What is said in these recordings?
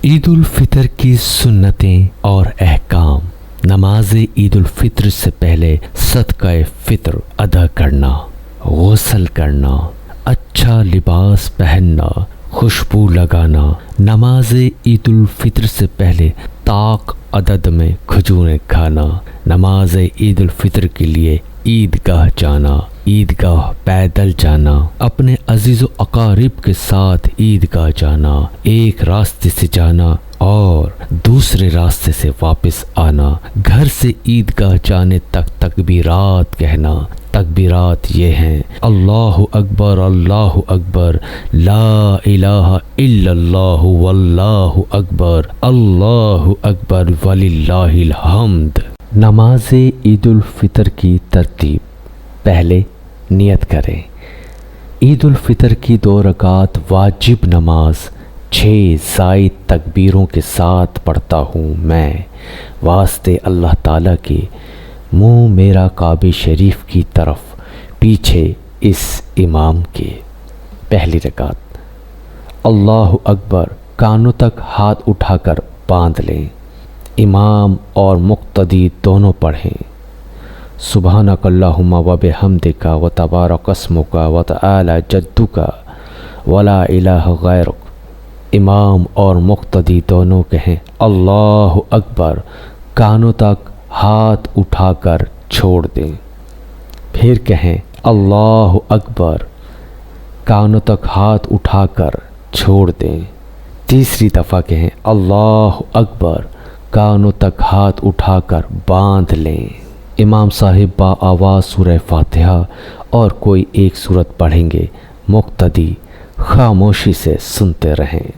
عید الفطر کی سنتیں اور احکام۔ نماز عید الفطر سے پہلے صدقہ فطر ادا کرنا، غسل کرنا، اچھا لباس پہننا، خوشبو لگانا، نماز عید الفطر سے پہلے طاق عدد میں کھجوریں کھانا، نماز عید الفطر کے لیے عیدگاہ جانا، عیدگاہ پیدل جانا، اپنے عزیز و اقارب کے ساتھ عیدگاہ جانا، ایک راستے سے جانا اور دوسرے راستے سے واپس آنا، گھر سے عیدگاہ جانے تک تکبیرات کہنا۔ تکبیرات یہ ہیں: اللہ اکبر، اللہ اکبر، لا الہ الا اللہ، واللہ اکبر، اللہ اکبر، وللہ الحمد۔ نماز عید الفطر کی ترتیب: پہلے نیت کریں۔ عید الفطر کی 2 رکعت واجب نماز 6 زائد تکبیروں کے ساتھ پڑھتا ہوں میں، واسطے اللہ تعالیٰ کے۔ منہ میرا کعبہ شریف کی طرف، پیچھے اس امام کے۔ پہلی رکعت: اللہ اکبر، کانوں تک ہاتھ اٹھا کر باندھ لیں۔ امام اور مقتدی دونوں پڑھیں: سبحانک اللہم و بحمدک و تبارک اسمک و تعالی جدک ولا الہ غیرک۔ امام اور مقتدی دونوں کہیں: اللہ اکبر، کانوں تک ہاتھ اٹھا کر چھوڑ دیں۔ پھر کہیں: اللہ اکبر، کانوں تک ہاتھ اٹھا کر چھوڑ دیں۔ تیسری دفعہ کہیں: اللہ اکبر، کانوں تک ہاتھ اٹھا کر باندھ لیں۔ امام صاحب با آواز سورہ فاتحہ اور کوئی ایک سورت پڑھیں گے، مقتدی خاموشی سے سنتے رہیں۔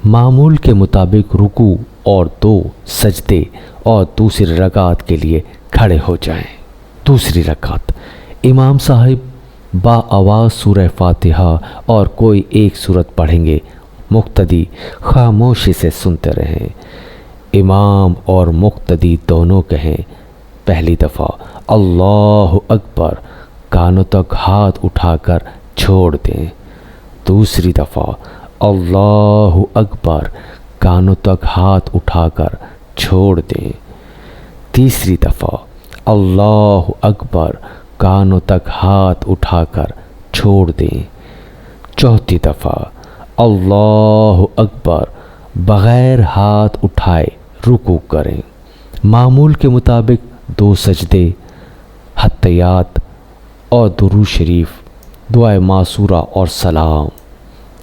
معمول کے مطابق رکوع اور 2 سجدے اور دوسری رکعت کے لیے کھڑے ہو جائیں۔ دوسری رکعت: امام صاحب با آواز سورہ فاتحہ اور کوئی ایک سورت پڑھیں گے، مقتدی خاموشی سے سنتے رہیں۔ امام اور مقتدی دونوں کہیں: پہلی دفعہ اللہ اکبر، کانوں تک ہاتھ اٹھا کر چھوڑ دیں۔ دوسری دفعہ اللہ اکبر، کانوں تک ہاتھ اٹھا کر چھوڑ دیں۔ تیسری دفعہ اللہ اکبر، کانوں تک ہاتھ اٹھا کر چھوڑ دیں۔ چوتھی دفعہ اللہ اکبر، بغیر ہاتھ اٹھائے رکوع کریں۔ معمول کے مطابق 2 سجدے، حتیات اور درود شریف، دعائے معصورہ اور سلام۔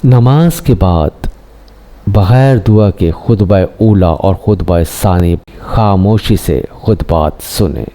نماز کے بعد بغیر دعا کے خطبہ اولیٰ اور خطبہ ثانی خاموشی سے خطبات سنیں۔